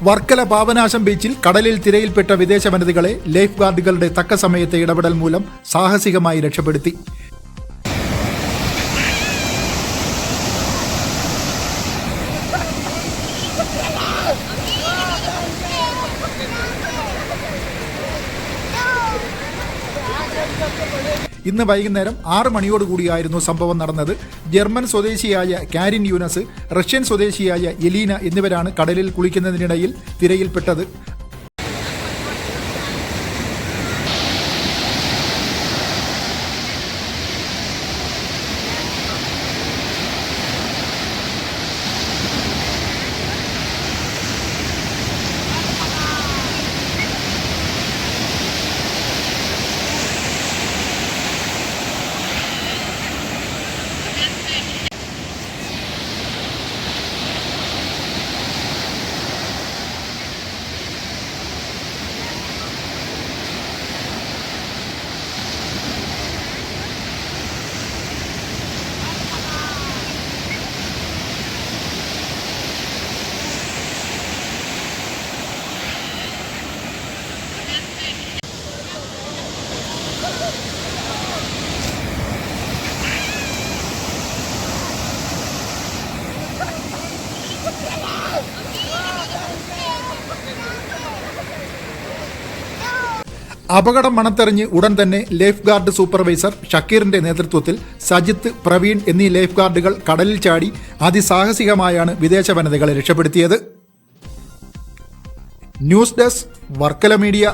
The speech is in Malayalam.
വർക്കല പാപനാശം ബീച്ചിൽ കടലിൽ തിരയിൽപ്പെട്ട വിദേശ വനിതകളെ ലൈഫ് ഗാർഡുകളുടെ തക്ക സമയത്തെ ഇടപെടൽ മൂലം സാഹസികമായി രക്ഷപ്പെടുത്തി. ഇന്ന് വൈകുന്നേരം 6 മണിയോടുകൂടിയായിരുന്നു സംഭവം നടന്നത്. ജർമ്മൻ സ്വദേശിയായ കാരിൻ യൂനസ്, റഷ്യൻ സ്വദേശിയായ എലീന എന്നിവരാണ് കടലിൽ കുളിക്കുന്നതിനിടയിൽ തിരയിൽപ്പെട്ടത്. അപകടം മണത്തെറിഞ്ഞ് ഉടൻ തന്നെ ലൈഫ് ഗാർഡ് സൂപ്പർവൈസർ ഷക്കീറിന്റെ നേതൃത്വത്തിൽ സജിത്ത്, പ്രവീൺ എന്നീ ലൈഫ് ഗാർഡുകൾ കടലിൽ ചാടി അതിസാഹസികമായാണ് വിദേശ വനിതകളെ രക്ഷപ്പെടുത്തിയത്. News desk, Varkala media.